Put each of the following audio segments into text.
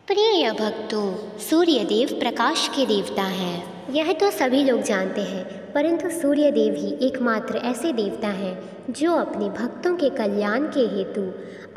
प्रिय भक्तों, सूर्यदेव प्रकाश के देवता हैं। यह तो सभी लोग जानते हैं, परंतु सूर्यदेव ही एकमात्र ऐसे देवता हैं जो अपने भक्तों के कल्याण के हेतु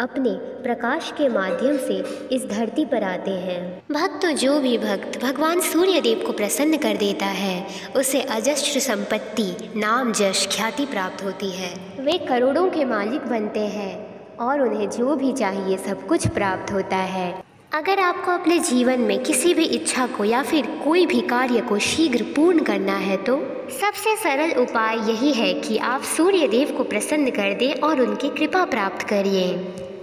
अपने प्रकाश के माध्यम से इस धरती पर आते हैं। जो भी भक्त भगवान सूर्यदेव को प्रसन्न कर देता है उसे अजस्र संपत्ति, नाम, यश, ख्याति प्राप्त होती है। वे करोड़ों के मालिक बनते हैं और उन्हें जो भी चाहिए सब कुछ प्राप्त होता है। अगर आपको अपने जीवन में किसी भी इच्छा को या फिर कोई भी कार्य को शीघ्र पूर्ण करना है तो सबसे सरल उपाय यही है कि आप सूर्यदेव को प्रसन्न कर दें और उनकी कृपा प्राप्त करिए।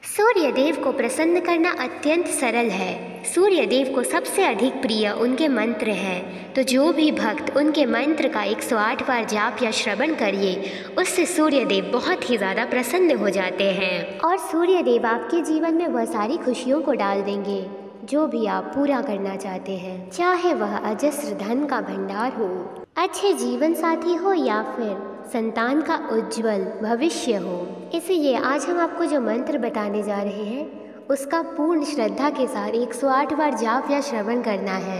सूर्यदेव को प्रसन्न करना अत्यंत सरल है। सूर्यदेव को सबसे अधिक प्रिय उनके मंत्र हैं, तो जो भी भक्त उनके मंत्र का 108 बार जाप या श्रवण करिए उससे सूर्यदेव बहुत ही ज़्यादा प्रसन्न हो जाते हैं और सूर्यदेव आपके जीवन में वह सारी खुशियों को डाल देंगे जो भी आप पूरा करना चाहते हैं, चाहे वह अजस्र धन का भंडार हो, अच्छे जीवन साथी हो या फिर संतान का उज्जवल भविष्य हो। इसलिए आज हम आपको जो मंत्र बताने जा रहे हैं उसका पूर्ण श्रद्धा के साथ 108 बार जाप या श्रवण करना है।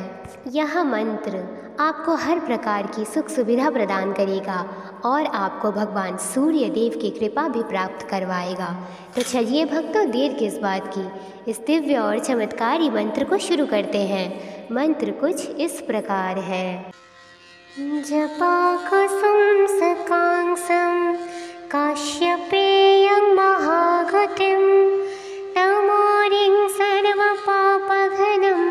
यह मंत्र आपको हर प्रकार की सुख सुविधा प्रदान करेगा और आपको भगवान सूर्यदेव की कृपा भी प्राप्त करवाएगा। तो चलिए भक्तों, देर किस बात की, इस दिव्य और चमत्कारी मंत्र को शुरू करते हैं। मंत्र कुछ इस प्रकार है। जपाकुसुम सकांसम काश्यपेयं महागतिं नमोरिं सर्वपापघनं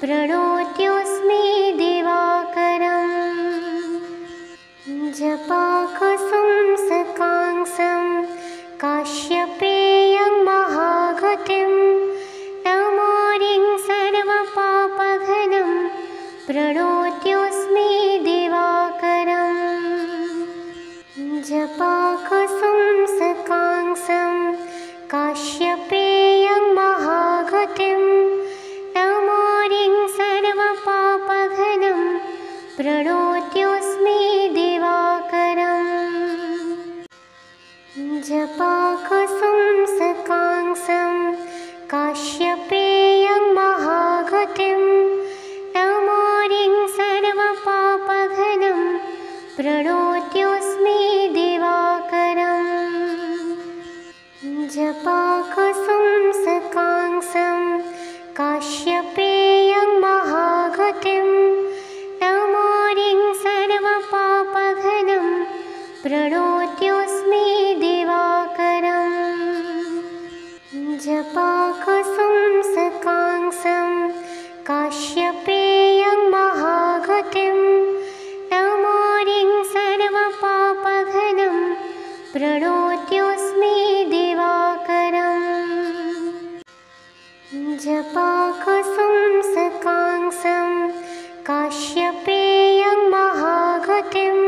प्रणोत्योऽस्मि दिवाकरम्। जपाकुसुम सकांसम काश्यपेयं महागतिं नमोरिं सर्वपापघनं प्रणोत्योऽस्मि दिवाकरम्। जपाकुसुम सकांसम काश्यपेयं महागतिं नमोरिं सर्वपापघनं प्रणोत्योऽस्मि दिवाकरम्। जपाकुसुम सकांसम काश्यपेयं महागतिं नमोरिं सर्वपापघनं प्रणोत्योऽस्मि दिवाकरम्। जपाकुसुम सकांसम काश्यपेयं महागतिं नमोरिं सर्वपापघनं प्रणोत्योऽस्मि दिवाकरम्। जपाकुसुम सकांसम काश्यपेयं महागतिं नमोरिं सर्वपापघनं प्रणोत्योऽस्मि दिवाकरम्। जपाकुसुम सकांसम काश्यपेयं महागतिं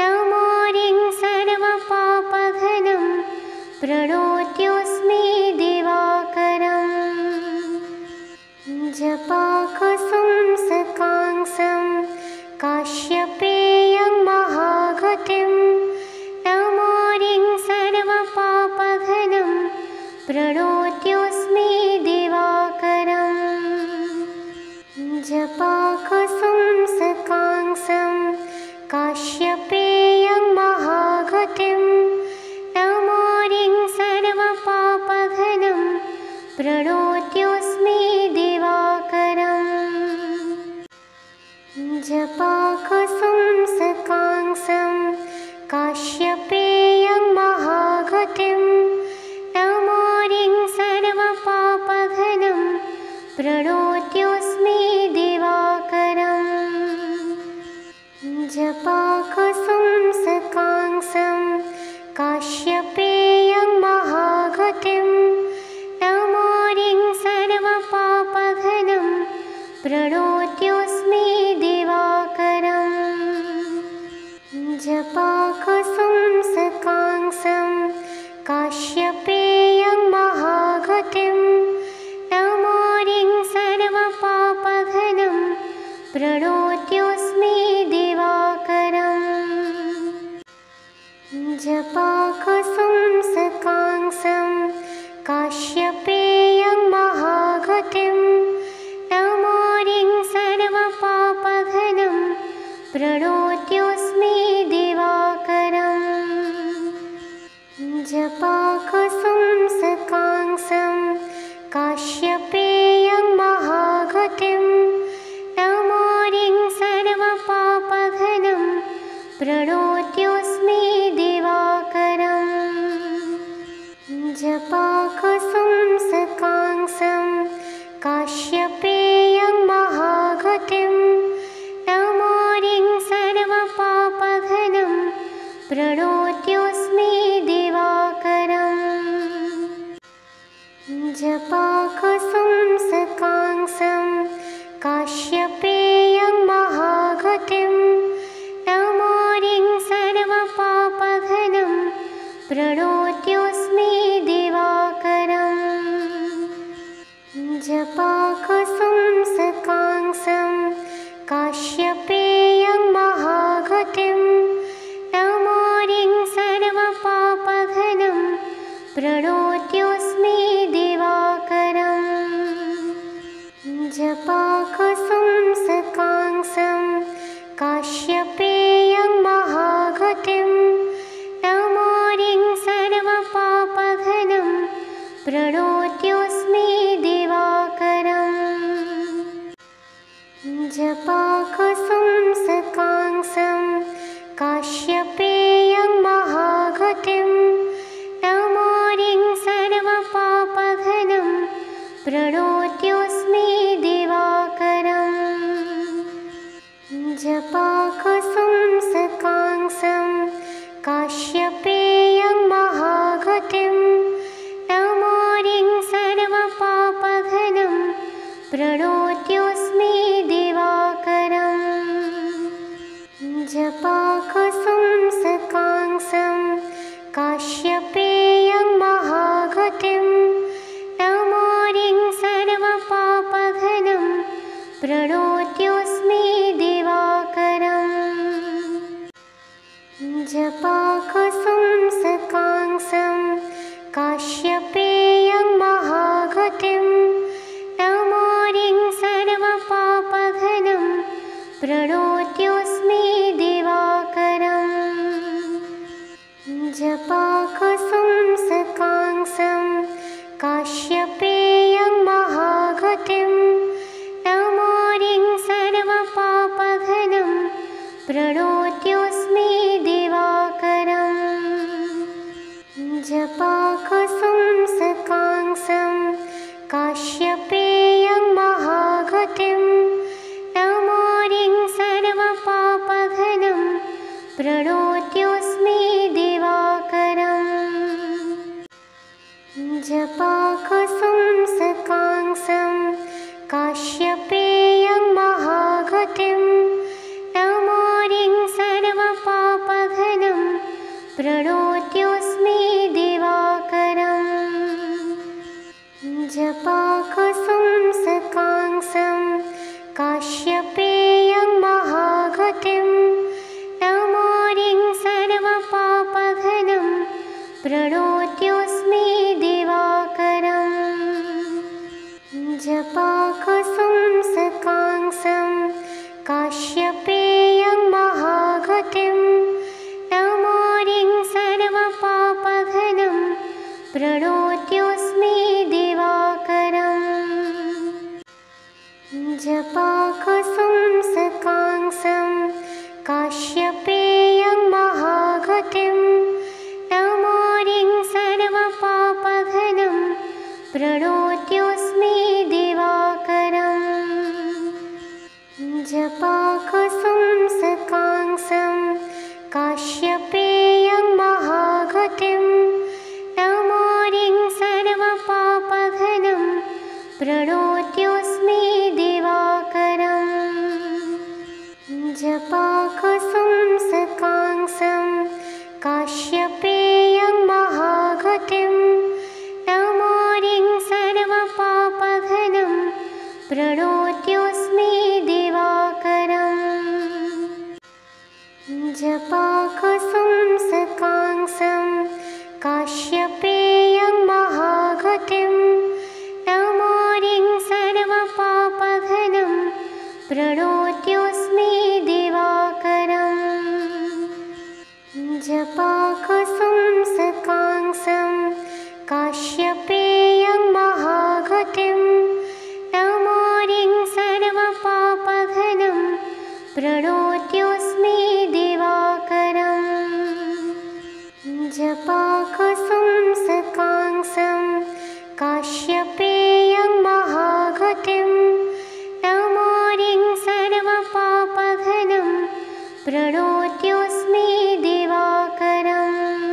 नमोरिं सर्वपापघनं प्रणोत्योऽस्मि दिवाकरम्। जपाकुसुम सकांसम काश्यपेयं महागतिं नमोरिं सर्वपापघनं प्रणोत्योऽस्मि दिवाकरम्। जपाकुसुम सकांसम काश्यपेयं महागतिं नमोरिं सर्वपापघनं प्रणोत्योऽस्मि दिवाकरम्। जपाकुसुम सकांसम काश्यपेयं महागतिं नमोरिं सर्वपापघनं प्रणोत्योऽस्मि दिवाकरम्। जपाकुसुम सकांसम काश्यपेयं महागतिं नमोरिं सर्वपापघनं प्रणोत्योऽस्मि दिवाकरम्। जपाकुसुम सकांसम काश्यपेयं महागतिं नमोरिं सर्वपापघनं प्रणोत्योऽस्मि दिवाकरम्। जपाकुसुम सकांसम काश्यपेयं महागतिं काश्यपेयं महागतिं तमोरिं सर्वपापघ्नं प्रणोत्योऽस्मि दिवाकरम् जपाकुसुं सकांसं काश्यपेयं महागतिं तमोरिं सर्वपापघ्नं प्रणोत्योऽस्मि दिवाकरम् जपाकुसुं सकांसं काश्यपेयं महागतिं तमोरिं सर्वपापघ्नं प्रणोत्योऽस्मि दिवाकरम् जपाकुसुं सकांसं काश्यपेयं महागतिं तमोरिं सर्वपापघ्नं प्रणोत्योऽस्मि दिवाकरम् जपाकुसुं सकांसं काश्यपेयं महागतिं तमोरिं सर्वपापघ्नं प्रणोत्योऽस्मि दिवाकरम् जपाकुसुं सकांसं काश्यपेयं महागतिं तमोरिं सर्वपापघ्नं प्रणोत्योऽस्मि दिवाकरम् जपाकुसुं सकांसं काश्यपेयं महागतिं तमोरिं सर्वपापघ्नं प्रणोत्योऽस्मि दिवाकरम् जपाकुसुं सकांसं काश्यपेयं महागतिं तमोरिं सर्वपापघ्नं प्रणोत्योऽस्मि दिवाकरम् जपाकुसुं सकांसं काश्यपेयं महागतिं तमोरिं सर्वपापघ्नं प्रणोत्योऽस्मि दिवाकरम् जपाकुसुं सकांसं काश्यपेयं महागतिं तमोरिं सर्वपापघ्नं प्रणोत्योऽस्मि दिवाकरम् जपाकुसुं सकांसं काश्यपेयं महागतिं तमोरिं सर्वपापघ्नं प्रणोत्योऽस्मि दिवाकरम् जपाकुसुं सकांसं काश्यपेयं महागतिं तमोरिं सर्वपापघ्नं प्रणोत्योऽस्मि दिवाकरम् जपाकुसुं सकांसं काश्यपेयं महागतिं तमोरिं सर्वपापघ्नं प्रणोत्योऽस्मि दिवाकरम् जपाकुसुं सकांसं काश्यपेयं महागतिं तमोरिं सर्वपापघ्नं प्रणोत्योऽस्मि दिवाकरम् जपाकुसुं सकांसं काश्यपेयं महागतिं तमोरिं सर्वपापघ्नं प्रणोत्योऽस्मि दिवाकरम् जपाकुसुं सकांसं काश्यपेयं महागतिं तमोरिं सर्वपापघ्नं प्रणोत्योऽस्मि दिवाकरम् जपाकुसुं सकांसं काश्यपेयं महागतिं तमोरिं सर्वपापघ्नं प्रणोत्योऽस्मि दिवाकरम् जपाकुसुं सकांसं काश्यपेयं महागतिं तमोरिं सर्वपापघ्नं प्रणोत्योऽस्मि दिवाकरम् जपाकुसुं सकांसं काश्यपेयं महागतिं महागतिं तमोरिं सर्वपापघनं प्रणोत्योऽस्मि दिवाकरम्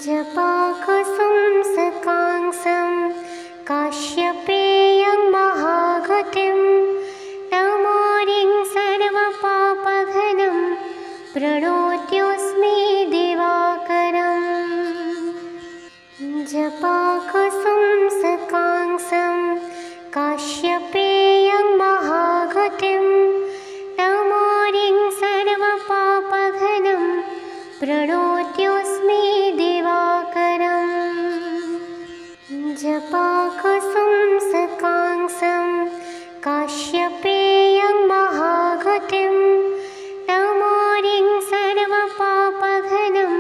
जपाकुसुं सकांसं काश्यपेयं महागतिं तमोरिं सर्वपापघनं प्रणोत्योऽस्मि दिवाकरम् जपाकुसुं सकांसं काश्यपेयं महागतिं तमोरिं सर्वपापघनं प्रणोत्योऽस्मि दिवाकरम् जपाकुसुं सकांसं काश्यपेयं महागतिं तमोरिं सर्वपापघनं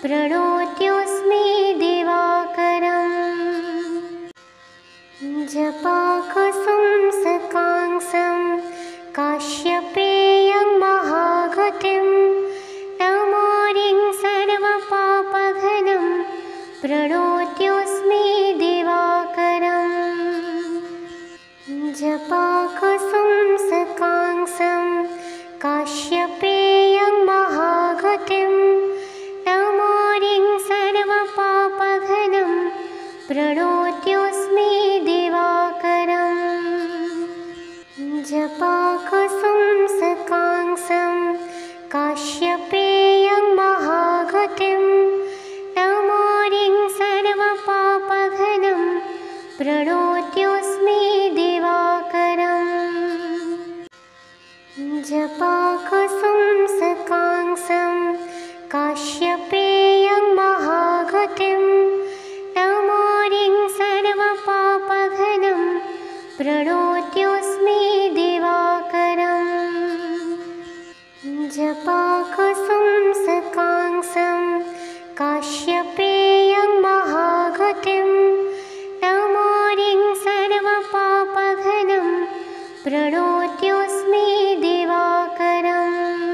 प्रणोत्योऽस्मि दिवाकरम् जपाकुसुं सकांसं काश्यपेयं महागतिं तमोरिं सर्वपापघनं प्रणोत्योऽस्मि दिवाकरम् जपाकुसुं सकांसं काश्यपेयं महागतिं तमोरिं सर्वपापघनं प्रणोत्योऽस्मि दिवाकरम् जपाकुसुं सकांसं काश्यपेयं महागतिं तमोरिं सर्वपापघनं प्रणोत्योऽस्मि दिवाकरम् जपाकुसुं सकांसं काश्यपेयं महागतिं तमोरिं सर्वपापघनं प्रणोत्योऽस्मि दिवाकरम् जपाकुसुं सकांसं काश्यपेयं महागतिं तमोरिं सर्वपापघनं प्रणोत्योऽस्मि दिवाकरम्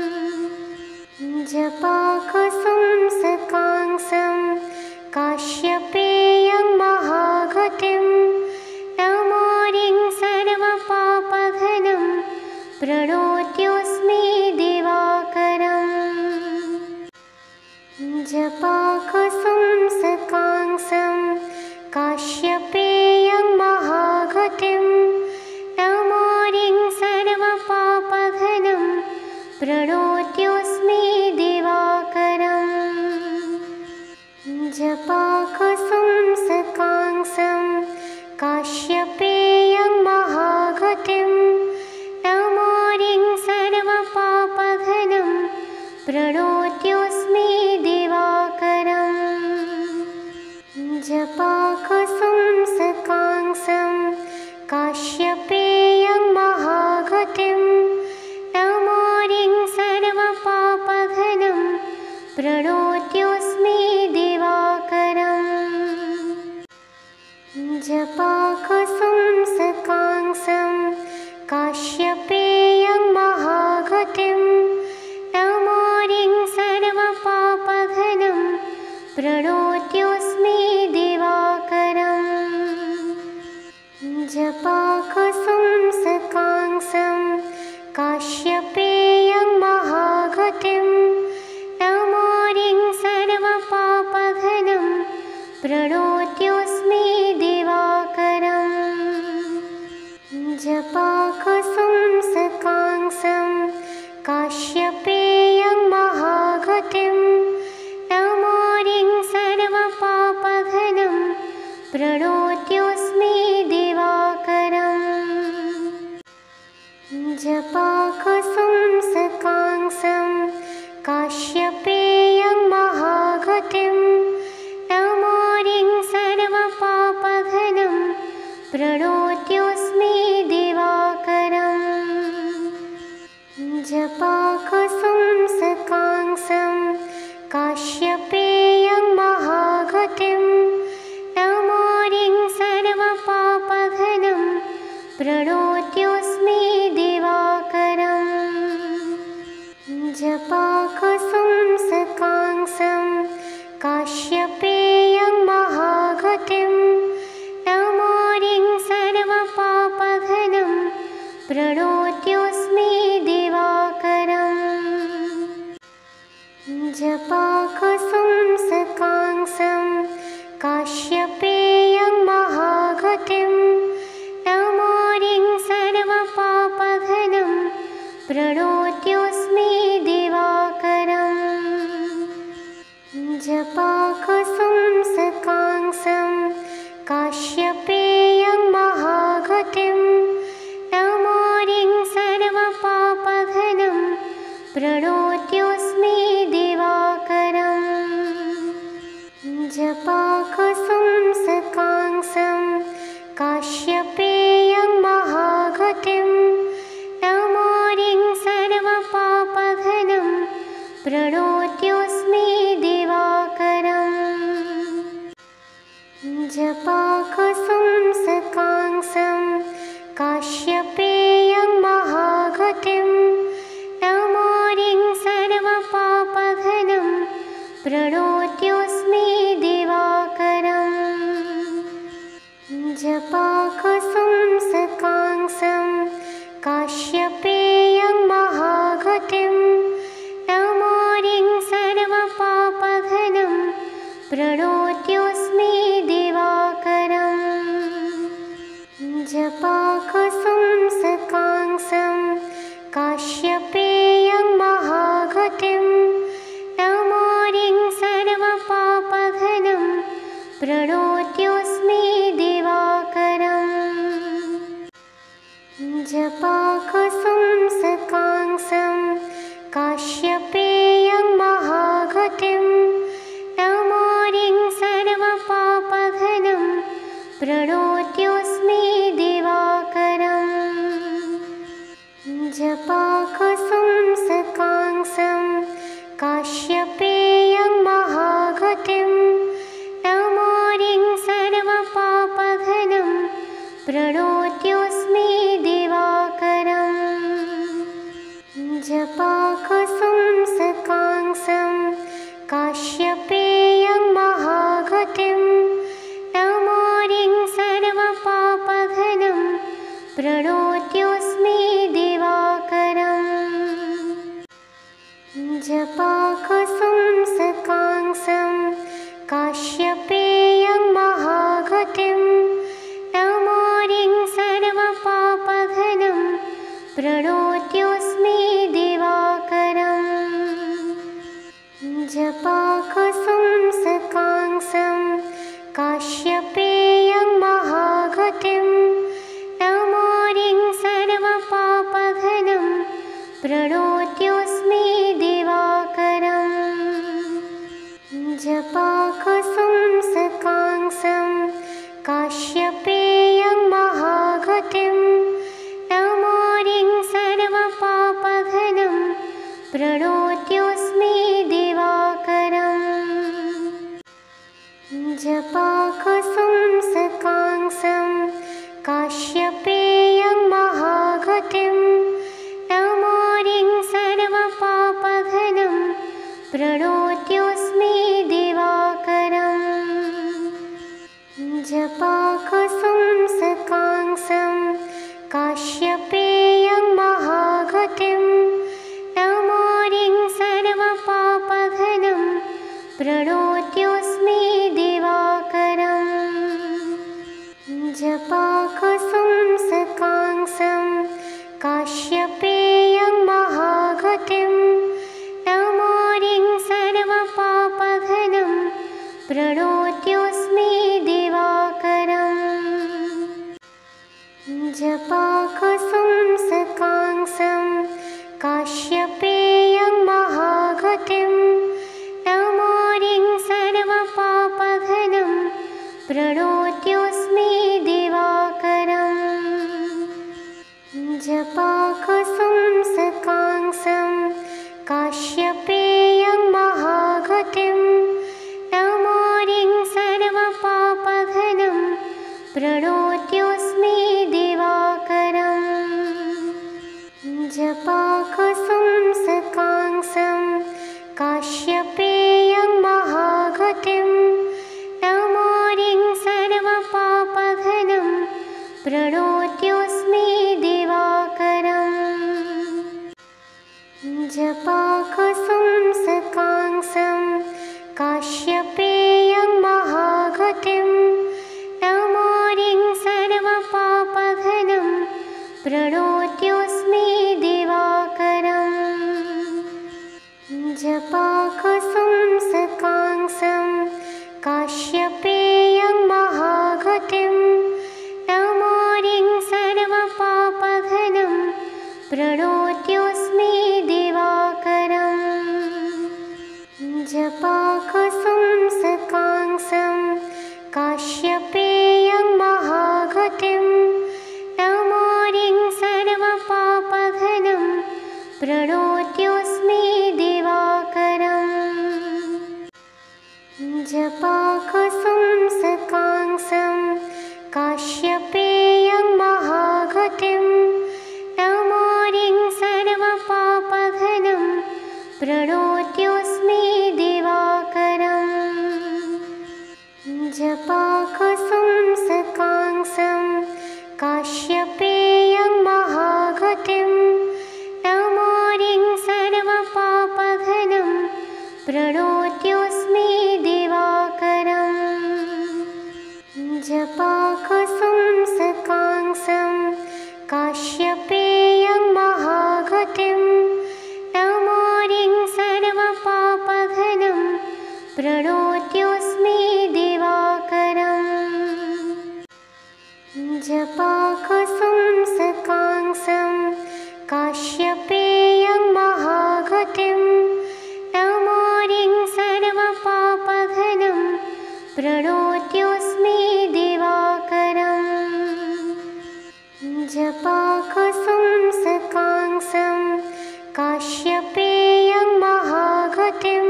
जपाकुसुं सकांसं काश्यपेयं महागतिं तमोरिं सर्वपापघनं प्रणोत्योऽस्मि दिवाकरम् जपाकुसुं सकांसं काश्यपेयं महागतिं तमोरिं सर्वपापघनं प्रणोत्योऽस्मि दिवाकरम् जपाकुसुं सकांसं काश्यपेयं महागतिं तमोरिं सर्वपापघनं प्रणोत्योऽस्मि दिवाकरम् जपाकुसुं सकांसं काश्यपेयं महागतिं तमोरिं सर्वपापघनं प्रणोत्योऽस्मि दिवाकरम् जपाकुसुं सकांसं काश्यपेयं महागतिं तमोरिं सर्वपापघनं प्रणोत्योऽस्मि दिवाकरम् जपाकुसुं सकांसं काश्यपेयं महागतिं तमोरिं सर्वपापघनं प्रणोत्योऽस्मि दिवाकरम् जपाकुसुं सकांसं काश्यपेयं महागतिं तमोरिं सर्वपापघनं प्रणोत्योऽस्मि दिवाकरम् जपाकुसुं सकांसं काश्यपेयं महागतिं तमोरिं सर्वपापघनं प्रणोत्योऽस्मि दिवाकरम् जपाकुसुं सकांसं काश्यपेयं महागतिं तमोरिं सर्वपापघनं प्रणोत्योऽस्मि दिवाकरम् जपाकुसुं सकांसं काश्यपेयं महागतिं तमोरिं प्रणोत्योऽस्मि दिवाकरम्। जपाकुसुम सकांसं काश्यपेयं महागतिं तमोरिं सर्वपापघ्नं प्रणोत्योऽस्मि दिवाकरम्। जपाकुसुम सकांसं काश्यपेयं महागतिं तमोरिं सर्वपापघ्नं प्रणोत्योऽस्मि दिवाकरम्। जपाकुसुम सकांसं काश्यपेयं महागतिं तमोरिं सर्वपापघ्नं प्रणोत्योऽस्मि दिवाकरम्। जपाकुसुम सकांसं काश्यपेयं महागतिं तमोरिं सर्वपापघ्नं प्रणोत्योऽस्मि दिवाकरम्। जपाकुसुम सकांसं काश्यपेयं महागतिं तमोरिं सर्वपापघ्नं प्रणोत्योऽस्मि दिवाकरम्। जपाकुसुम सकांसं काश्यपेयं महागतिं तमोरिं सर्वपापघ्नं प्रणोत्योऽस्मि दिवाकरम्। जपाकुसुम सकांसं काश्यपेयं महागतिं तमोरिं सर्वपापघ्नं प्रणोत्योऽस्मि दिवाकरम्। जपाकुसुम सकांसं काश्यपेयं महागतिं तमोरिं सर्वपापघ्नं प्रणोत्योऽस्मि दिवाकरम्। जपाकुसुम सकांसं काश्यपेयं महागतिं तमोरिं सर्वपापघ्नं प्रणोत्योऽस्मि दिवाकरम्। जपाकुसुम सकांसं काश्यपेयं महागतिं तमोरिं सर्वपापघ्नं प्रणोत्योऽस्मि दिवाकरम्। जपाकुसुम सकांसं काश्यपेयं महागतिं तमोरिं सर्वपापघ्नं प्रणोत्योऽस्मि दिवाकरम्। जपाकुसुम सकांसं काश्यपेयं महागतिं तमोरिं सर्वपापघ्नं प्रणोत्योऽस्मि दिवाकरम्। जपाकुसुम सकांसं काश्यपेयं महागतिं तमोरिं सर्वपापघ्नं प्रणोत्योऽस्मि दिवाकरम्। जपाकुसुम सकांसं काश्यपेयं महागतिं तमोरिं सर्वपापघ्नं प्रणोत्योऽस्मि दिवाकरम्। जपाकुसुम सकांसं काश्यपेयं महागतिं तमोरिं सर्वपापघ्नं प्रणोत्योऽस्मि दिवाकरम्। जपाकुसुम सकांसं काश्यपेयं महागतिं तमोरिं सर्वपापघ्नं प्रणोत्योऽस्मि दिवाकरम्। जपाकुसुम सकांसं काश्यपेयं महागतिं तमोरिं सर्वपापघ्नं प्रणोत्योऽस्मि दिवाकरम्। जपाकुसुम सकांसं काश्यपेयं महागतिं तमोरिं सर्वपापघ्नं प्रणोत्योऽस्मि दिवाकरम्। जपाकुसुम सकांसं काश्यपेयं महागतिं तमोरिं सर्वपापघनं प्रणोत्योऽस्मि दिवाकरम्। जपाकुसुम सकांसं काश्यपेयं महागतिं तमोरिं सर्वपापघनं प्रणोत्योऽस्मि दिवाकरम्। जपाकुसुम सकांसं काश्यपेयं महागतिं तमोरिं सर्वपापघनं प्रणोत्योऽस्मि दिवाकरम्। जपाकुसुम सकांसं काश्यपेयं महागतिं तमोरिं सर्वपापघनं प्रणोत्योऽस्मि दिवाकरम्। जपाकुसुम सकांसं काश्यपेयं महागतिं तमोरिं सर्वपापघनं प्रणोत्योऽस्मि दिवाकरम्। जपाकुसुम सकांसं काश्यपेयं महागतिं तमोरिं सर्वपापघनं प्रणोत्योऽस्मि दिवाकरम्। जपाकुसुम सकांसं काश्यपेयं महागतिं तमोरिं सर्वपापघनं प्रणोत्योऽस्मि दिवाकरम्। जपाकुसुम सकांसं काश्यपेयं महागतिं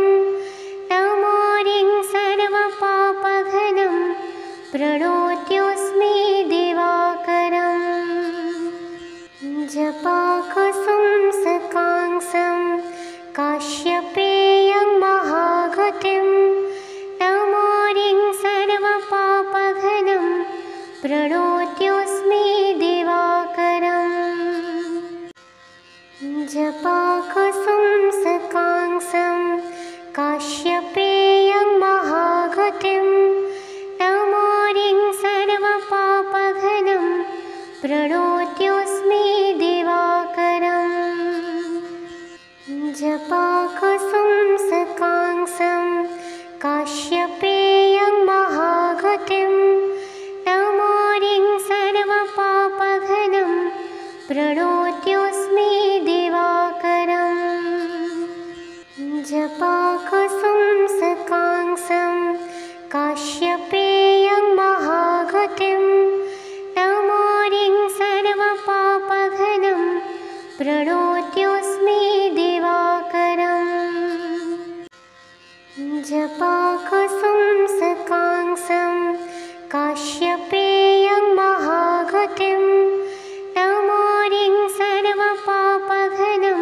तमोरिं सर्वपापघनं प्रणोत्योऽस्मि दिवाकरम्। जपाकुसुम सकांसं काश्यपेयं महागतिं तमोरिं सर्वपापघनं प्रणोत्योऽस्मि दिवाकरम्। जपाकुसुम सकांसं काश्यपेयं महागतिं तमोरिं सर्वपापघनं प्रणोत्योऽस्मि दिवाकरम्। जपाकुसुम सकांसं काश्यपेयं महागतिं तमोरिं सर्वपापघनं प्रणोत्योऽस्मि दिवाकरम्। जपाकुसुम सकांसं काश्यपेयं महागतिं तमोरिं सर्वपापघनं प्रणोत्योऽस्मि दिवाकरम्। जपाकुसुम सकांसं काश्यपेयं महागतिं तमोरिं सर्वपापघनं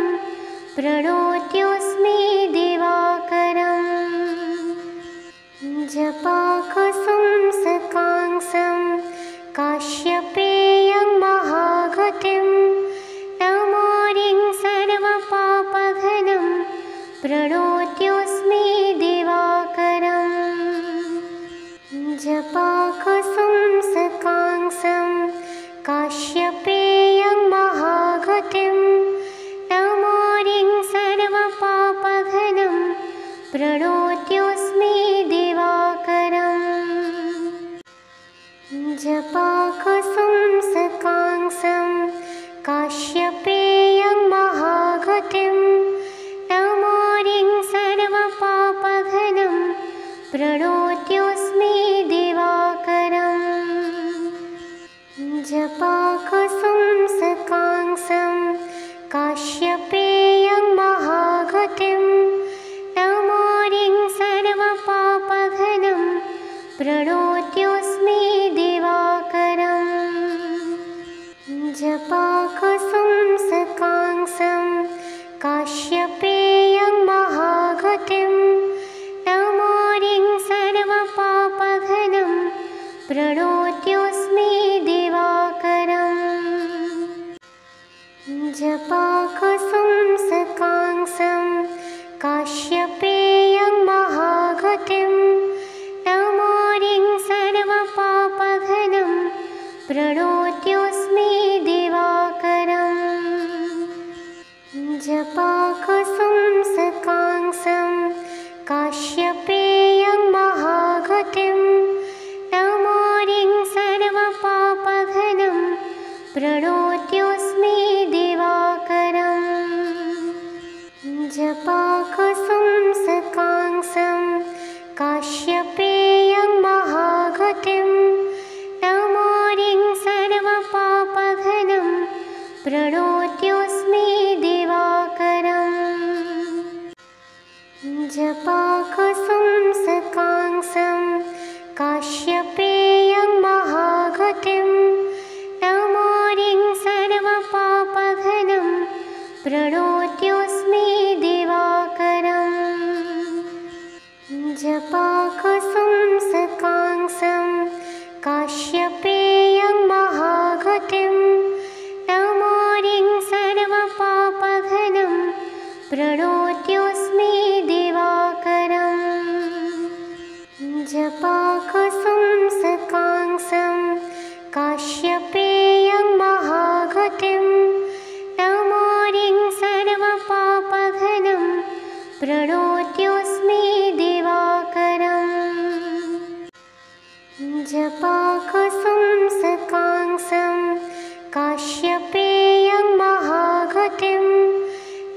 प्रणोत्योऽस्मि दिवाकरम्। जपाकुसुम सकांसं काश्यपेयं महागतिं तमोरिं सर्वपापघनं प्रणोत्योऽस्मि दिवाकरम्। जपाकुसुम सकांसं काश्यपेयं महागतिं तमोरिं सर्वपापघनं प्रणोत्योऽस्मि दिवाकरम्। जपाकुसुम सकांसं काश्यपेयं महागतिं तमोरिं सर्वपापघनं प्रणोत्योऽस्मि दिवाकरम्। जपाकुसुम सकांसं काश्यपेयं महागतिं तमोरिं सर्वपापघनं प्रणोत्योऽस्मि दिवाकरम्। जपाकुसुम सकांसं काश्यपेयं महागतिं तमोरिं सर्वपापघनं प्रणोत्योऽस्मि दिवाकरम्। जपाकुसुम सकांसं प्रणोत्योऽस्मि दिवाकरम् जपाकुसुं सकांसं काश्यपेयं महागतिं तमोरिं सर्वपापघ्नं प्रणोत्योऽस्मि दिवाकरम् जपाकुसुं सकांसं काश्यपेयं महागतिं तमोरिं सर्वपापघ्नं प्रणोत्योऽस्मि दिवाकरम् जपाकुसुं सकांसं काश्यपेयं महागतिं तमोरिं सर्वपापघ्नं प्रणोत्योऽस्मि दिवाकरम् जपाकुसुं सकांसं काश्यपेयं महागतिं तमोरिं सर्वपापघ्नं प्रणोत्योऽस्मि दिवाकरम् जपाकुसुं सकांसं काश्यपेयं महागतिं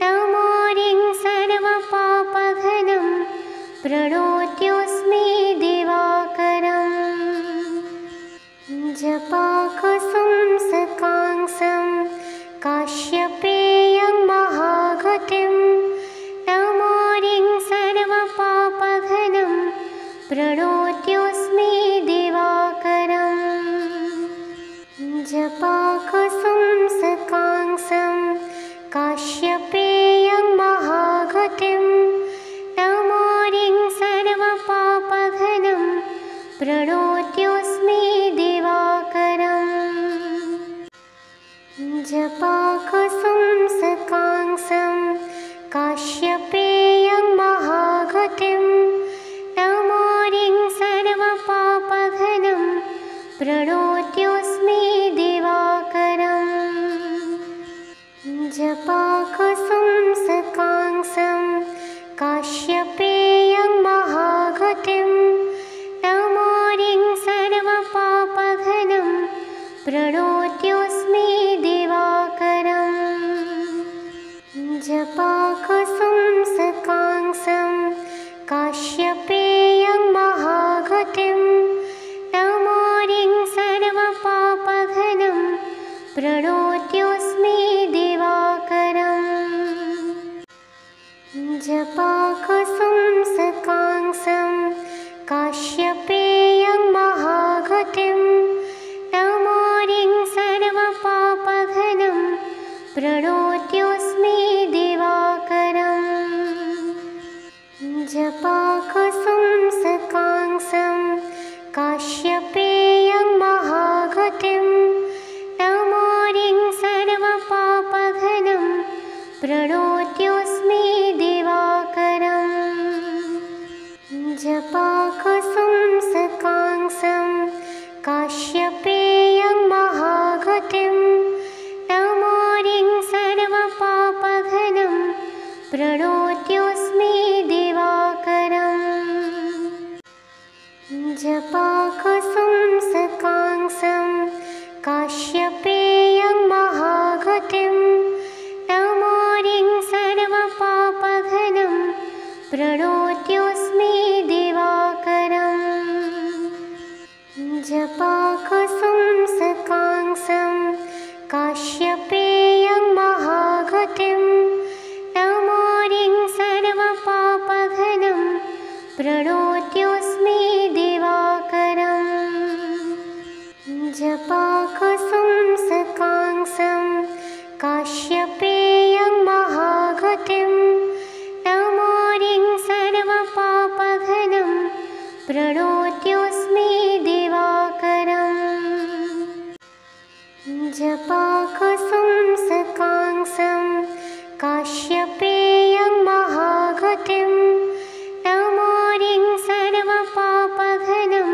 तमोरिं सर्वपापघ्नं प्रणोत्योऽस्मि दिवाकरम् जपाकुसुं सकांसं काश्यपेयं महागतिं तमोरिं सर्वपापघ्नं प्रणोत्योऽस्मि दिवाकरम् जपाकुसुं सकांसं काश्यपेयं महागतिं तमोरिं सर्वपापघ्नं प्रणोत्योऽस्मि दिवाकरम् जपाकुसुं सकांसं काश्यपेयं महागतिं तमोरिं सर्वपापघ्नं प्रणोत्योऽस्मि दिवाकरम् जपाकुसुं सकांसं काश्यपेयं महागतिं तमोरिं सर्वपापघ्नं प्रणोत्योऽस्मि दिवाकरम् जपाकुसुं सकांसं काश्यपेयं महागतिं तमोरिं सर्वपापघ्नं प्रणोत्योऽस्मि दिवाकरम् जपाकुसुं सकांसं काश्यपेयं महागतिं तमोरिं सर्वपापघ्नं प्रणोत्योऽस्मि दिवाकरम् जपाकुसुं सकांसं काश्यपेयं महागतिं तमोरिं सर्वपापघ्नं प्रणोत्योऽस्मि दिवाकरम् जपाकुसुं सकांसं काश्यपेयं महागतिं तमोरिं सर्वपापघ्नं प्रणोत्योऽस्मि दिवाकरम् जपाकुसुं सकांसं काश्यपेयं महागतिं तमोरिं सर्वपापघ्नं प्रणोत्योऽस्मि दिवाकरम् जपाकुसुं सकांसं काश्यपेयं महागतिं तमोरिं सर्वपापघ्नं प्रणोत्योऽस्मि दिवाकरम् जपाकुसुं सकांसं काश्यपेयं महागतिं तमोरिं सर्वपापघ्नं प्रणोत्योऽस्मि दिवाकरम् जपाकुसुं सकांसं काश्यपेयं महागतिं तमोरिं सर्वपापघ्नं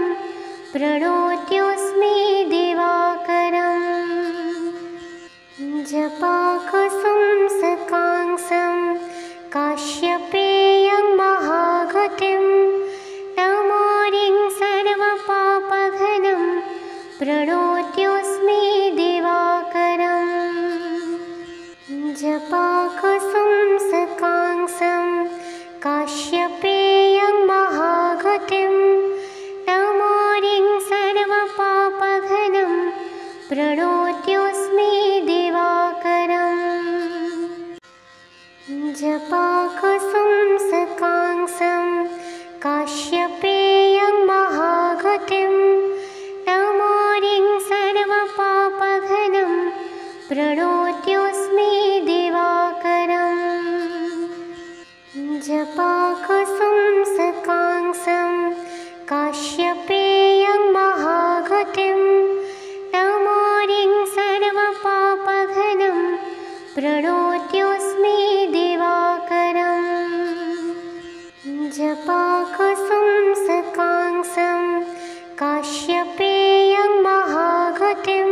प्रणोत्योऽस्मि दिवाकरम् जपाकुसुं सकांसं काश्यपेयं महागतिं तमोरिं सर्वपापघ्नं प्रणोत्योऽस्मि दिवाकरम् प्रणोत्योऽस्मि दिवाकरम् जपाकुसुं सकांसं काश्यपेयं महागतिं तमोरिं सर्वपापघनं प्रणोत्योऽस्मि दिवाकरम् जपाकुसुं सकांसं काश्यपेयं महागतिं तमोरिं सर्वपापघनं प्रणोत्योऽस्मि दिवाकरम् जपाकुसुं सकांसं काश्यपेयं महागतिं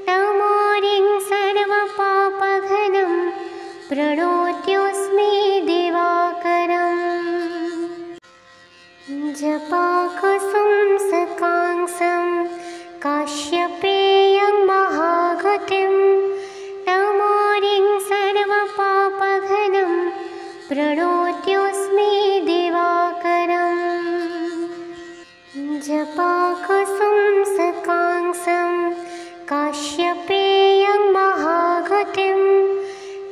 तमोरिं सर्वपापघनं प्रणोत्योऽस्मि दिवाकरम् जपाकुसुं सकांसं काश्यपेयं महागतिं तमोरिं सर्वपापघनं प्रणोत्योऽस्मि दिवाकरम् जपाकुसुं सकांसं काश्यपेयं महागतिं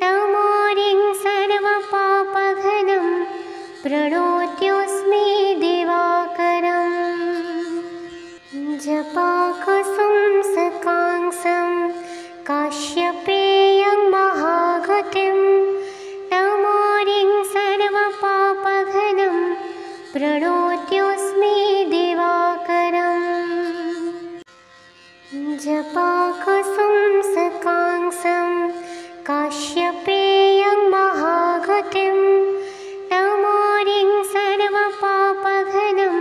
तमोरिं सर्वपापघनं प्रणोत्योऽस्मि दिवाकरम् जपाकुसुं सकांसं काश्यपेयं महागतिं तमोरिं सर्वपापघनं प्रणोत्योऽस्मि दिवाकरम् जपाकुसुं सकांसं काश्यपेयं महागतिं तमोरिं सर्वपापघनं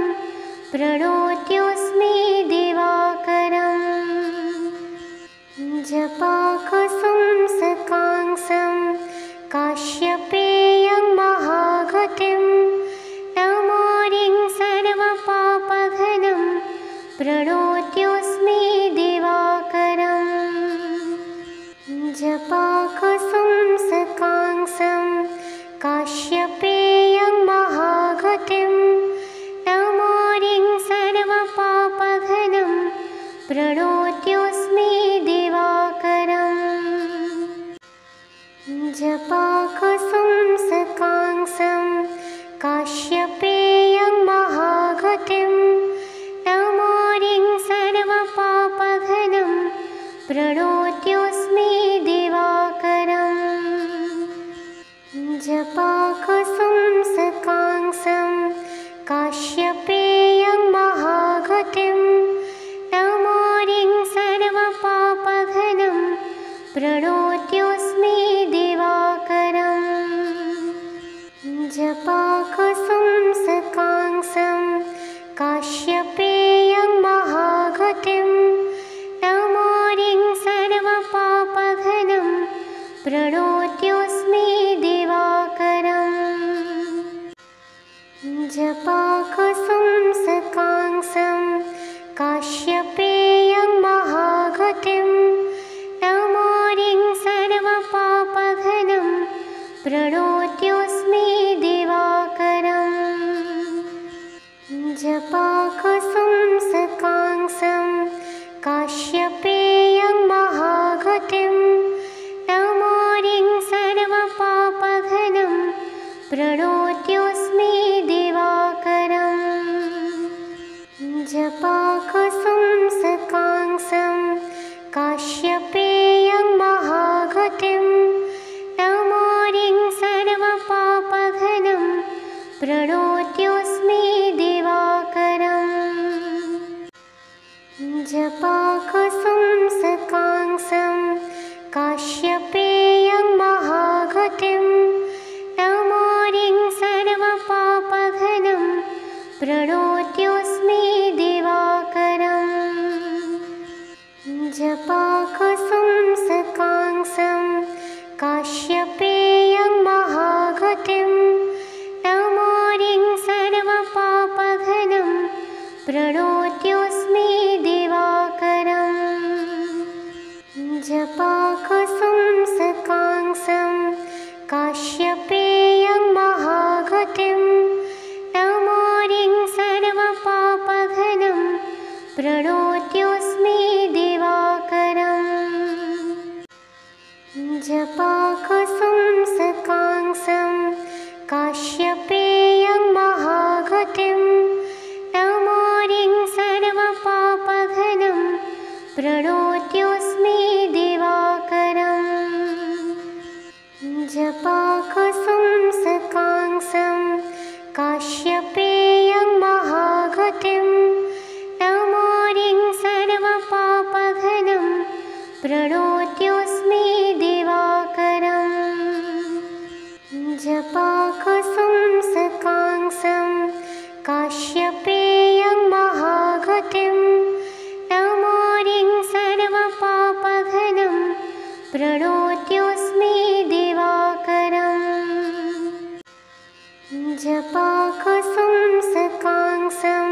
प्रणोत्योऽस्मि दिवाकरम् जपाकुसुं सकांसं काश्यपेयं महागतिं तमोरिं सर्वपापघनं प्रणोत्योऽस्मि दिवाकरम् जपाकुसुं सकांसं काश्यपेयं महागतिं तमोरिं सर्वपापघनं प्रणोत्योऽस्मि दिवाकरम् जपाकुसुं सकांसं काश्यपेयं महागतिं तमोरिं सर्वपापघनं प्रणोत्योऽस्मि दिवाकरम् जपाकुसुं सकांसं काश्यपेयं महागतिं तमोरिं सर्वपापघनं प्रणोत्योऽस्मि दिवाकरम् जपाकुसुं सकांसं काश्यपेयं महागतिं तमोरिं सर्वपापघनं प्रणोत्योऽस्मि दिवाकरम् जपाकुसुं सकांसं काश्यपेयं महागतिं तमोरिं सर्वपापघनं प्रणोत्योऽस्मि दिवाकरम् जपाकुसुं सकांसं काश्यपेयं महागतिं तमोरिं सर्वपापघनं प्रणोत्योऽस्मि दिवाकरम् जपाकुसुं सकांसं काश्यपेयं महागतिं तमोरिं सर्वपापघनं प्रणोत्योऽस्मि दिवाकरम् जपाकुसुं सकांसं काश्यपेयं महागतिं तमोरिं सर्वपापघनं प्रणोत्योऽस्मि दिवाकरम् जपाकुसुं सकांसं काश्यपेयं महागतिं तमोरिं सर्वपापघनं प्रणोत्योऽस्मि दिवाकरम् जपाकुसुं सकांसं काश्यपेयं महागतिं तमोरिं सर्वपापघनं प्रणोत्योऽस्मि दिवाकरम् प्रणोत्योऽस्मि दिवाकरम् जपाकुसुं सकांसं काश्यपेयं महागतिं तमोरिं सर्वपापघनं प्रणोत्योऽस्मि दिवाकरम् जपाकुसुं सकांसं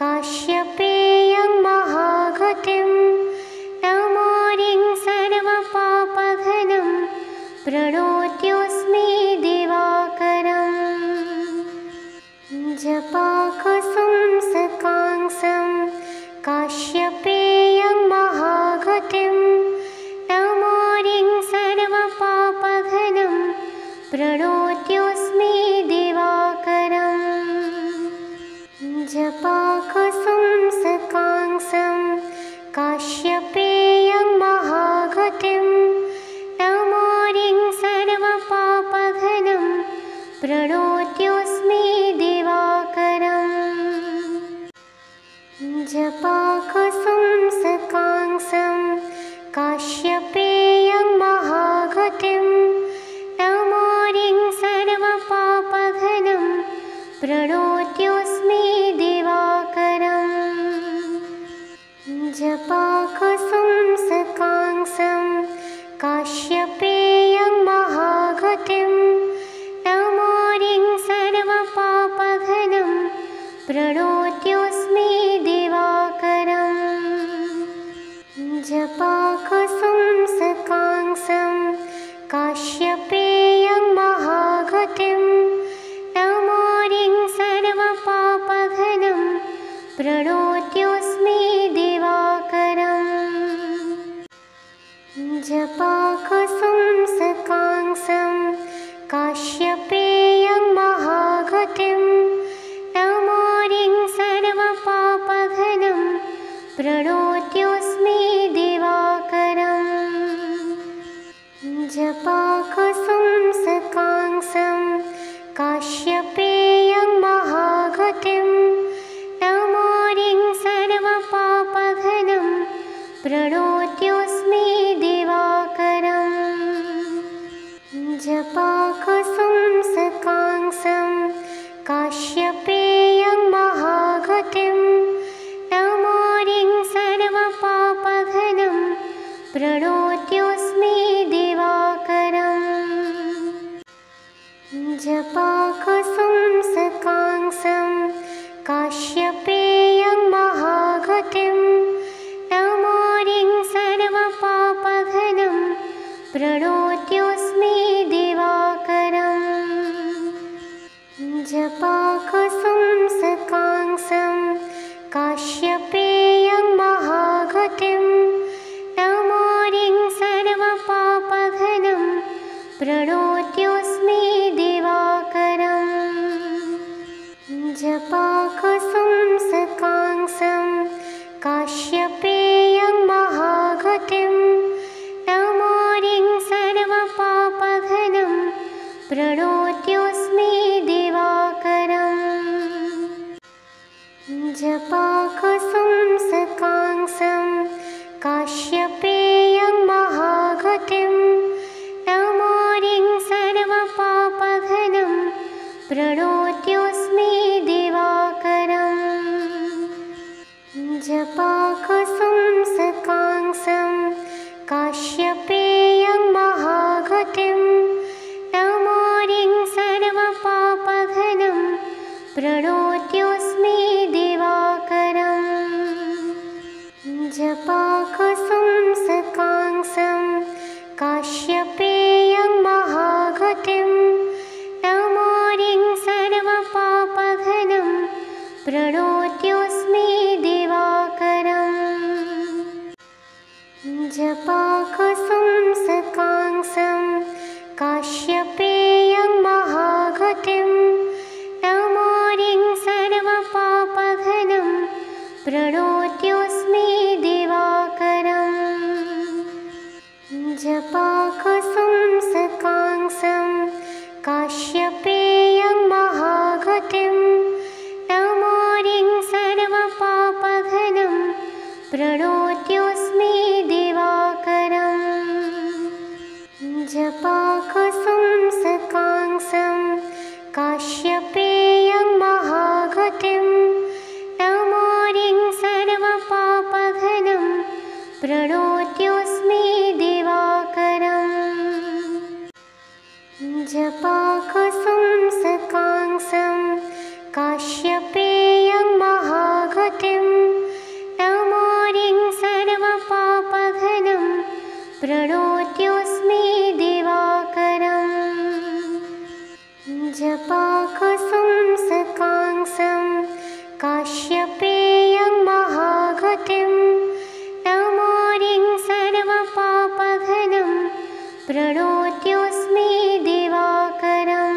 काश्यपेयं महागतिं तमोरिं सर्वपापघनं प्रणोत्योऽस्मि दिवाकरम् जपाकुसुं सकांसं काश्यपेयं महागतिं तमोरिं सर्वपापघनं प्रणोत्योऽस्मि दिवाकरम् जपाकुसुं सकांसं काश्यपेयं महागतिं तमोरिं सर्वपापघनं प्रणोत्योऽस्मि दिवाकरम् जपाकुसुं सकांसं काश्यपेयं महागतिं तमोरिं सर्वपापघनं प्रणोत्योऽस्मि दिवाकरम् जपाकुसुं सकांसं काश्यपेयं महागतिं तमोरिं सर्वपापघनं प्रणोत्योऽस्मि दिवाकरम् जपाकुसुं सकांसं काश्यपेयं महागतिं तमोरिं सर्वपापघनं प्रणोत्योऽस्मि दिवाकरम् जपाकुसुं सकांसं काश्यपेयं महागतिं तमोरिं सर्वपापघनं प्रणोत्योऽस्मि दिवाकरम् जपाकुसुं सकांसं काश्यपेयं महागतिं तमोरिं सर्वपापघनं प्रणोत्योऽस्मि दिवाकरम् जपाकुसुं सकांसं काश्यपेयं महागतिं तमोरिं सर्वपापघनं प्रणोत्योऽस्मि दिवाकरम् जपाकुसुं सकांसं काश्यपेयं महागतिं तमोरिं सर्वपापघनं प्रणोत्योऽस्मि दिवाकरम् जपाकुसुं सकांसं काश्यपेयं महागतिं तमोरिं सर्वपापघनं प्रणोत्योऽस्मि दिवाकरम् जपाकुसुं सकांसं काश्यपेयं महागतिं तमोरिं सर्वपापघनं प्रणोत्योऽस्मि दिवाकरम् जपाकुसुं सकांसं काश्यपेयं महागतिं तमोरिं सर्वपापघनं प्रणोत्योऽस्मि दिवाकरम् जपाकुसुं सकांसं काश्यपेयं महागतिं तमोरिं सर्वपापघनं प्रणोत्योऽस्मि दिवाकरम् जपाकुसुं सकांसं काश्यपेयं महागतिं तमोरिं सर्वपापघनं प्रणोत्योऽस्मि दिवाकरम् जपाकुसुं सकांसं काश्यपेयं महागतिं तमोरिं सर्वपापघनं प्रणोत्योऽस्मि दिवाकरम् जपाकुसुं सकांसं काश्यपेयं महागतिं तमोरिं सर्वपापघनं प्रणोत्योऽस्मि दिवाकरम् प्रणोत्योऽस्मि दिवाकरम् जपाकुसुंसकांक्षं काश्यपेयं महागतिं तमोरिं सर्वपापघ्नं प्रणोत्योऽस्मि दिवाकरम्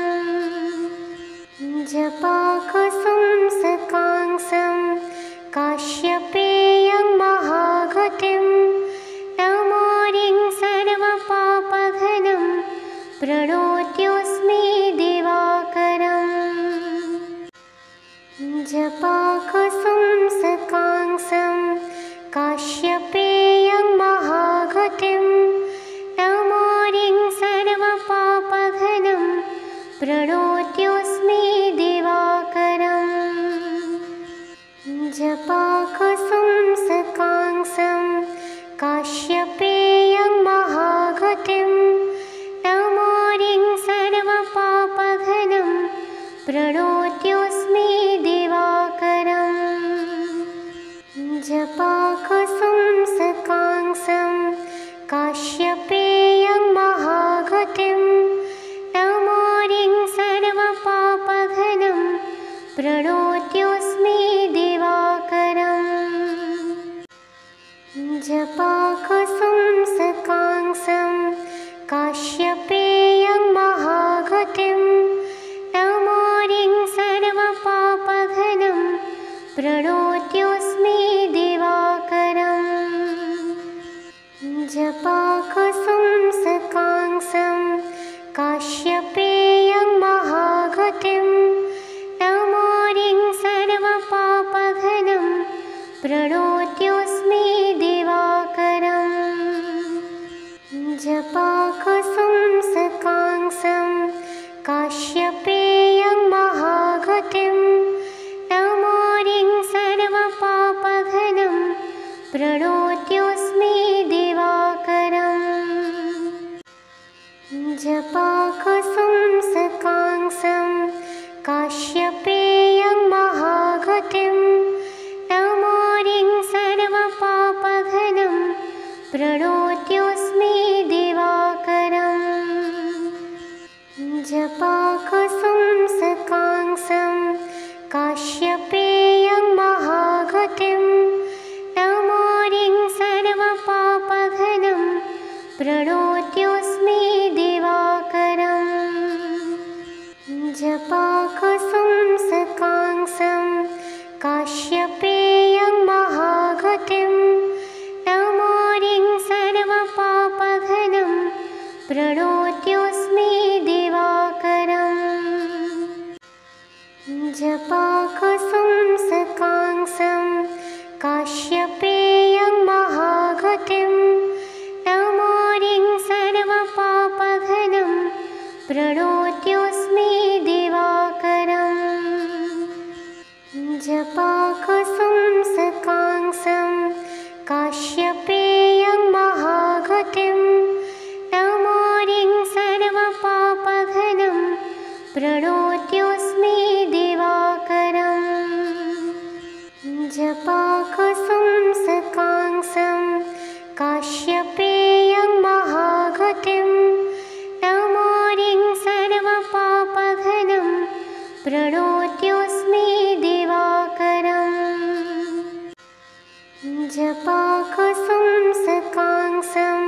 जपाकुसुंसकांक्षं काश्यपेयं महागतिं तमोरिं सर्वपापघ्नं प्रणोत्योऽस्मि दिवाकरम् जपाकुसुंसकांक्षं काश्यपेयं महागतिं तमोरिं सर्वपापघ्नं प्रणोत्योऽस्मि दिवाकरम् जपाकुसुंसकांक्षं काश्यपेयं महागतिं तमोरिं सर्वपापघ्नं प्रणोत्योऽस्मि दिवाकरम् जपाकुसुंसकांक्षं काश्यपेयं महागतिं तमोरिं सर्वपापघ्नं प्रणोत्योऽस्मि दिवाकरम् जपाकुसुंसकांक्षं काश्यपेयं महागतिं तमोरिं सर्वपापघ्नं प्रणोत्योऽस्मि दिवाकरम् जपाकुसुंसकांक्षं काश्यपेयं महागतिं तमोरिं सर्वपापघ्नं प्रणोत्योऽस्मि दिवाकरम् जपाकुसुंसकांक्षं काश्यपेयं महागतिं तमोरिं सर्वपापघ्नं प्रणोत्योऽस्मि दिवाकरम् जपाकुसुंसकांक्षं काश्यपेयं महागतिं तमोरिं सर्वपापघ्नं प्रणोत्योऽस्मि दिवाकरम् जपाकुसुंसकांक्षं काश्यपेयं महागतिं तमोरिं सर्वपापघ्नं प्रणोत्योऽस्मि दिवाकरम् जपाकुसुंसकांक्षं काश्यपेयं महागतिं तमोरिं सर्वपापघ्नं प्रणोत्योऽस्मि दिवाकरम् जपाकुसुंसकांक्षं काश्यपेयं महागतिं तमोरिं सर्वपापघ्नं प्रणोत्योऽस्मि दिवाकरम् जपाकुसुंसकांक्षं काश्यपेयं महागतिं तमोरिं सर्वपापघ्नं प्रणोत्योऽस्मि दिवाकरम् जपाकुसुंसकांक्षं काश्यपेयं महागतिं तमोरिं सर्वपापघ्नं प्रणोत्योऽस्मि दिवाकरम् जपाकुसुंसकांक्षं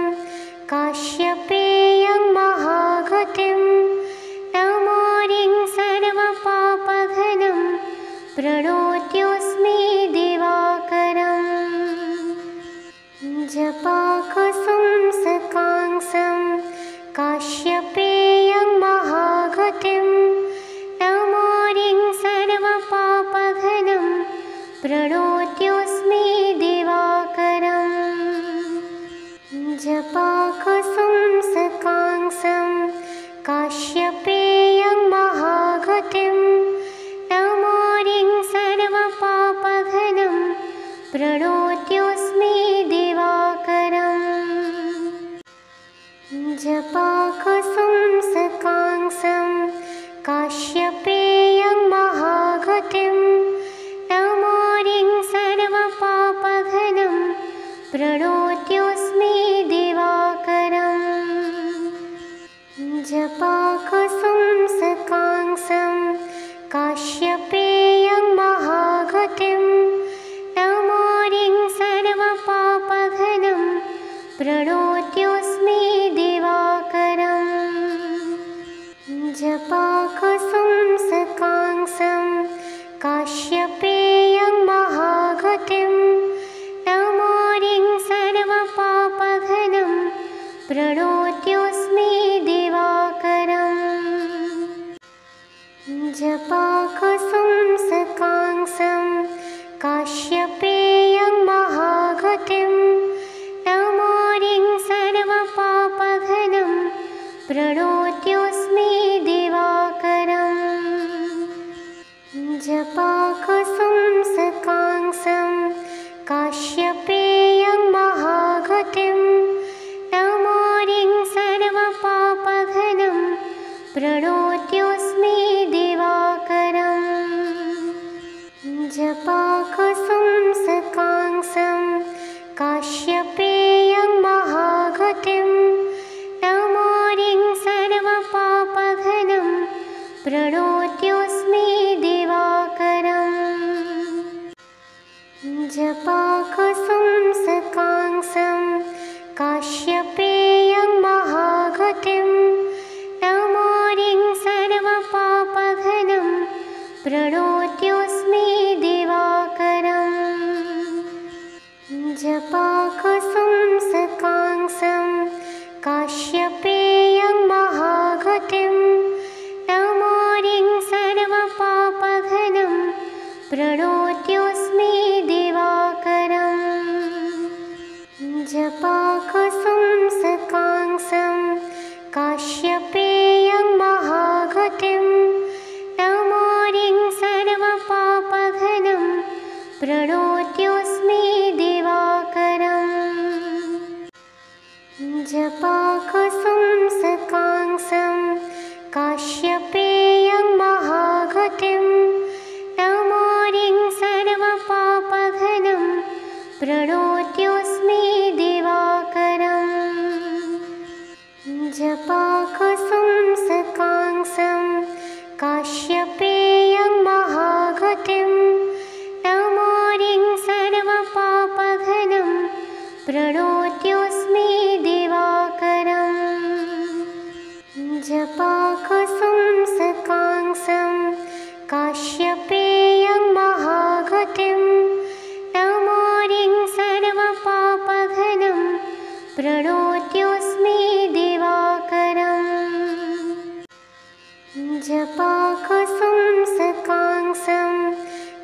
काश्यपेयं महागतिं तमोरिं सर्वपापघ्नं प्रणोत्योऽस्मि दिवाकरम् जपाकुसुंसकांक्षं काश्यपेयं महागतिं तमोरिं सर्वपापघ्नं प्रणोत्योऽस्मि दिवाकरम् जपाकुसुंसकांक्षं काश्यपेयं महागतिं तमोरिं सर्वपापघ्नं प्रणोत्योऽस्मि दिवाकरम् जपाकुसुंसकांक्षं काश्यपेयं महागतिं तमोरिं सर्वपापघ्नं प्रणोत्योऽस्मि दिवाकरम् प्रणोत्योऽस्मि दिवाकरम् जपाकुसुं सकांसं काश्यपेयं महागतिं तमोरिं सर्वपापघनं प्रणोत्योऽस्मि दिवाकरम् जपाकुसुं सकांसं काश्यपेयं महागतिं तमोरिं सर्वपापघनं प्रणोत्योऽस्मि दिवाकरम् जपाकुसुं सकांसं काश्यपेयं महागतिं तमोरिं सर्वपापघनं प्रणोत्योऽस्मि दिवाकरम् जपाकुसुं सकांसं काश्यपेयं महागतिं तमोरिं सर्वपापघनं प्रणोत्योऽस्मि दिवाकरम् जपाकुसुं सकांसं काश्यपेयं महागतिं तमोरिं सर्वपापघनं प्रणोत्योऽस्मि दिवाकरम् जपाकुसुं सकांसं काश्यपेयं महागतिं तमोरिं सर्वपापघनं प्रणोत्योऽस्मि दिवाकरम् जपाकुसुं सकांसं काश्यपेयं महागतिं तमोरिं सर्वपापघनं प्रणोत्योऽस्मि दिवाकरम् जपाकुसुं सकांसं काश्यपेयं महागतिं तमोरिं सर्वपापघनं प्रणोत्योऽस्मि दिवाकरम् जपाकुसुं सकांसं काश्यपेयं महागतिं तमोरिं सर्वपापघनं प्रणोत्योऽस्मि दिवाकरम् जपाकुसुं सकांसं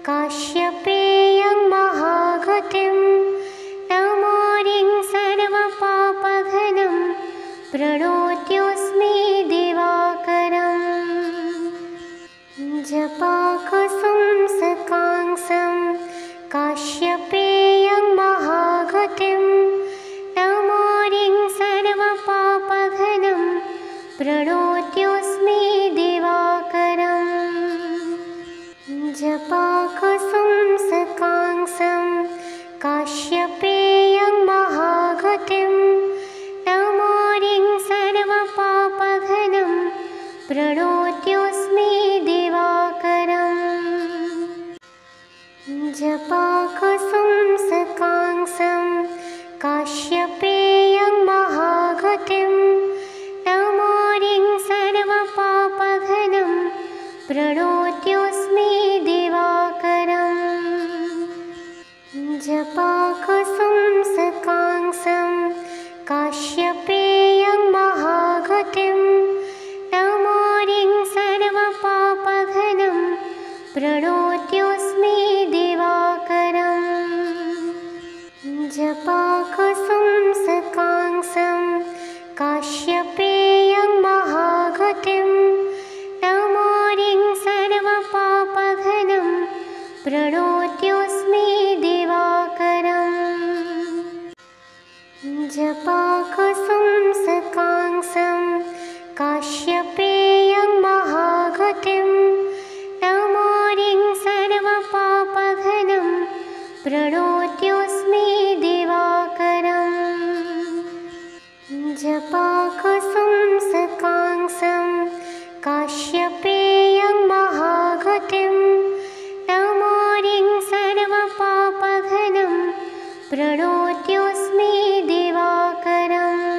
काश्यपेयं महागतिं तमोरिं सर्वपापघनं प्रणोत्योऽस्मि दिवाकरम् जपाकुसुं सकांसं काश्यपेयं महागतिं तमोरिं सर्वपापघनं प्रणोत्योऽस्मि दिवाकरम् जपाकुसुं सकांसं काश्यपेयं महागतिं तमोरिं सर्वपापघनं प्रणोत्योऽस्मि दिवाकरम् जपाकुसुं सकांसं काश्यपेयं महागतिं तमोरिं सर्वपापघनं प्रणोत्योऽस्मि दिवाकरम् जपाकुसुं सकांसं काश्यपेयं महागतिं तमोरिं सर्वपापघनं प्रणोत्योऽस्मि दिवाकरम् जपाकुसुं सकांसं काश्यपेयं महागतिं तमोरिं सर्वपापघनं प्रणोत्योऽस्मि दिवाकरम् जपाकुसुं सकांसं काश्यपेयं महागतिं तमोरिं सर्वपापघनं प्रणोत्योऽस्मि दिवाकरम् जपाकुसुं सकांसं काश्यपेयं महागतिं तमोरिं सर्वपापघनं प्रणोत्योऽस्मि दिवाकरम्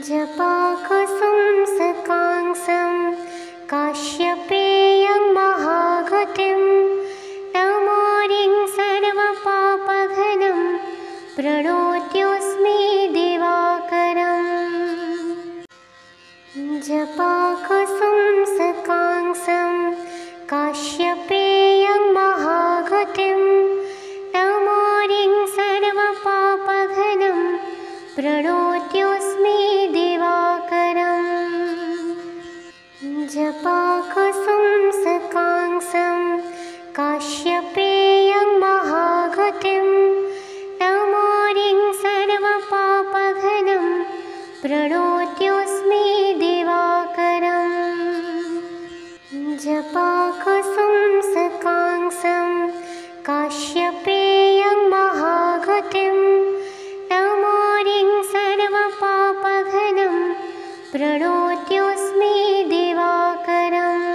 जपाकुसुं सकांसं काश्यपेयं महागतिं तमोरिं सर्वपापघनं प्रणोत्योऽस्मि दिवाकरम् प्रणोत्योऽस्मि दिवाकरम् जपाकुसुं सकांसं काश्यपेयं महागतिं तमोरिं सर्वपापघनं प्रणोत्योऽस्मि दिवाकरम्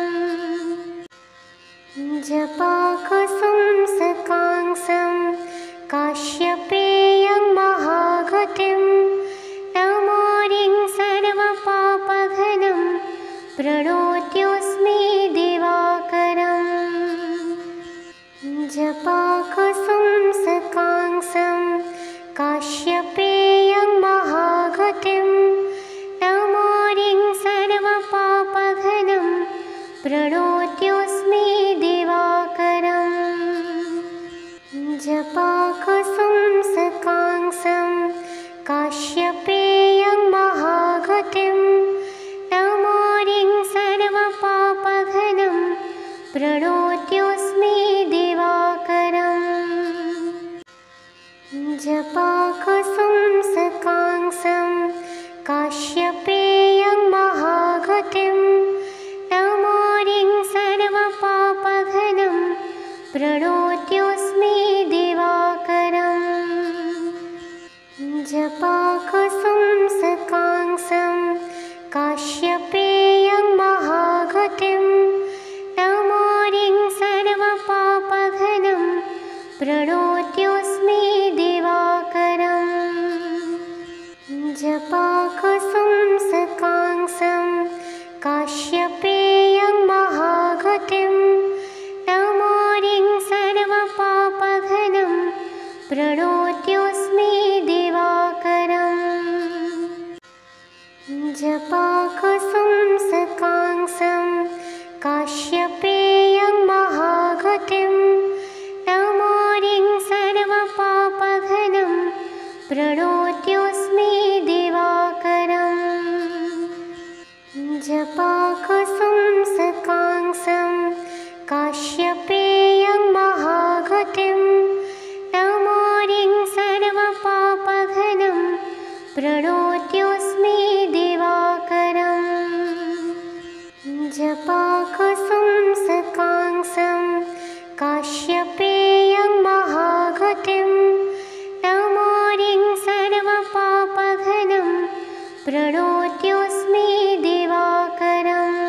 जपाकुसुं सकांसं काश्यपेयं महागतिं तमोरिं सर्वपापघनं प्रणोत्योऽस्मि दिवाकरम् जपाकुसुं सकांसं काश्यपेयं महागतिं तमोरिं सर्वपापघनं प्रणोत्योऽस्मि दिवाकरम् जपाकुसुं सकांसं काश्यपेयं महागतिं तमोरिं सर्वपापघनं प्रणोत्योऽस्मि दिवाकरम् जपाकुसुं सकांसं काश्यपेयं महागतिं तमोरिं सर्वपापघनं प्रणोत्योऽस्मि दिवाकरम् जपाकुसुं सकांसं काश्यपेयं महागतिं तमोरिं सर्वपापघनं प्रणोत्योऽस्मि दिवाकरम् जपाकुसुं सकांसं काश्यपेयं महागतिं तमोरिं सर्वपापघनं प्रणोत्योऽस्मि दिवाकरम् जपाकुसुं सकांसं काश्यपेयं महागतिं तमोरिं सर्वपापघनं प्रणोत्योऽस्मि दिवाकरम् जपाकुसुं सकांसं काश्यपेयं महागतिं तमोरिं सर्वपापघनं प्रणोत्योऽस्मि दिवाकरम् जपाकुसुं सकांसं काश्यपेयं महागतिं तमोरिं सर्वपापघनं प्रणोत्योऽस्मि दिवाकरम्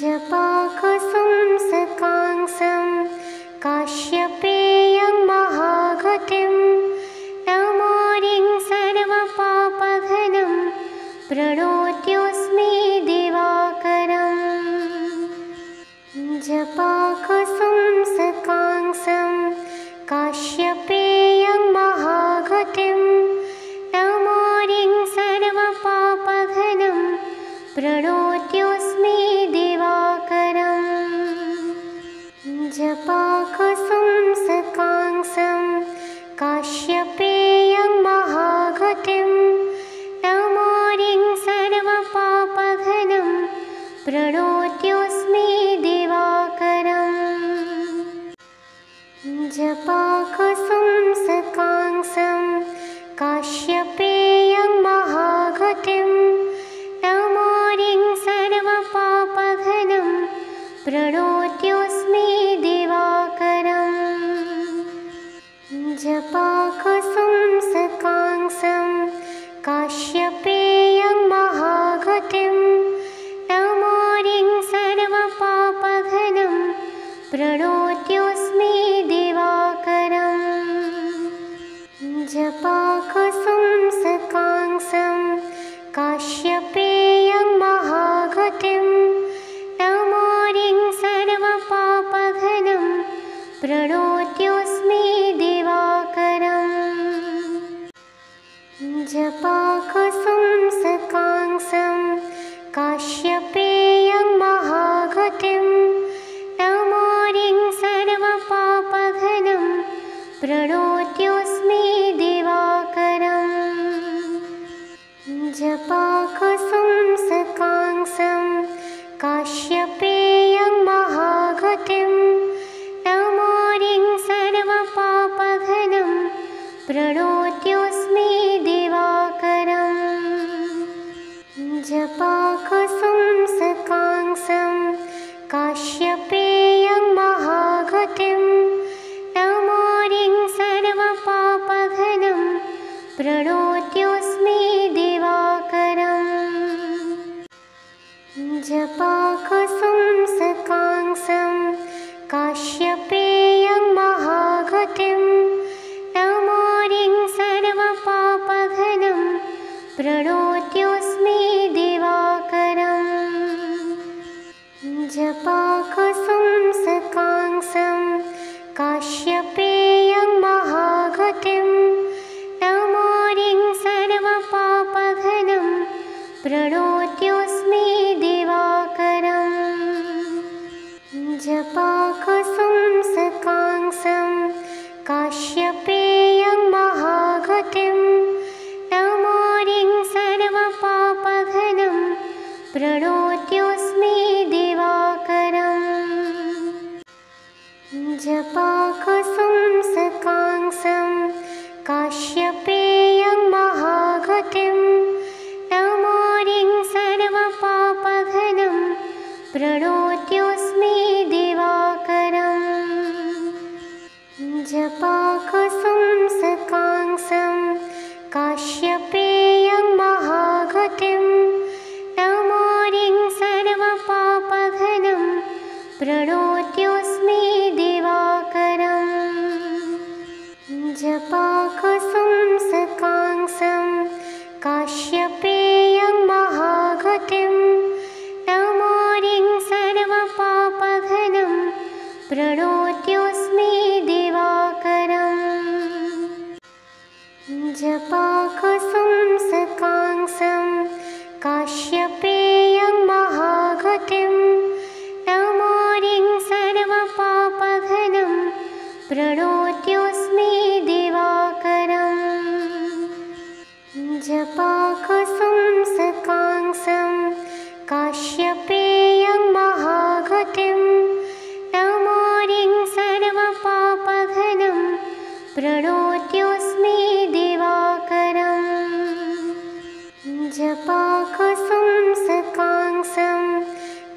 जपाकुसुं सकांसं काश्यपेयं महागतिं तमोरिं सर्वपापघनं प्रणोत्योऽस्मि दिवाकरम् जपाकुसुं सकांसं काश्यपेयं महागतिं तमोरिं सर्वपापघनं प्रणोत्योऽस्मि दिवाकरम् जपाकुसुं सकांसं काश्यपेयं महागतिं तमोरिं सर्वपापघनं प्रणोत्योऽस्मि दिवाकरम् जपाकुसुं सकांसं काश्यपेयं महागतिं तमोरिं सर्वपापघनं प्रणोत्योऽस्मि दिवाकरम् जपाकुसुं सकांसं काश्यपेयं महागतिं तमोरिं सर्वपापघनं प्रणोत्योऽस्मि दिवाकरम् जपाकुसुं सकांसं काश्यपेयं महागतिं तमोरिं सर्वपापघनं प्रणोत्योऽस्मि दिवाकरम् जपाकुसुं सकांसं काश्यपेयं महागतिं तमोरिं सर्वपापघनं प्रणोत्योऽस्मि दिवाकरम् जपाकुसुं सकांसं काश्यपेयं महागतिं तमोरिं सर्वपापघनं प्रणोत्योऽस्मि दिवाकरम् प्रणोत्योऽस्मि दिवाकरम् जपाकुसुं सकांसं काश्यपेयं महागतिं तमोरिं सर्वपापघनं प्रणोत्योऽस्मि दिवाकरम् जपाकुसुं सकांसं काश्यपेयं महागतिं तमोरिं सर्वपापघनं प्रणोत्योऽस्मि दिवाकरम् जपाकुसुं सकांसं काश्यपेयं महागतिं तमोरिं सर्वपापघनं प्रणोत्योऽस्मि दिवाकरम् जपाकुसुं सकांसं काश्यपेयं महागतिं तमोरिं सर्वपापघनं प्रणोत्योऽस्मि दिवाकरम् जपाकुसुं सकांसं काश्यपेयं महागतिं तमोरिं सर्वपापघनं प्रणोत्योऽस्मि दिवाकरम् जपाकुसुं सकांसं काश्यपेयं महागतिं तमोरिं सर्वपापघनं प्रणोत्योऽस्मि दिवाकरम् जपाकुसुं सकांसं काश्यपेयं महागतिं तमोरिं सर्वपापघनं प्रणोत्योऽस्मि दिवाकरम् जपाकुसुं सकांसं काश्यपेयं महागतिं तमोरिं सर्वपापघनं प्रणोत्योऽस्मि दिवाकरम् जपाकुसुं सकांसं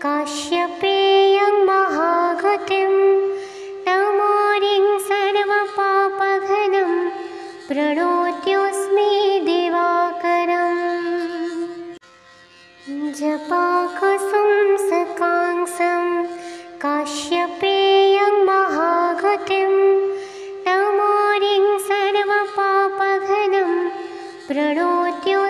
काश्यपेयं महागतिं तमोरिं सर्वपापघनं प्रणोत्योऽस्मि दिवाकरम् जपाकुसुं सकांसं काश्यपेयं महागतिं तमोरिं सर्वपापघनं प्रणोत्योऽस्मि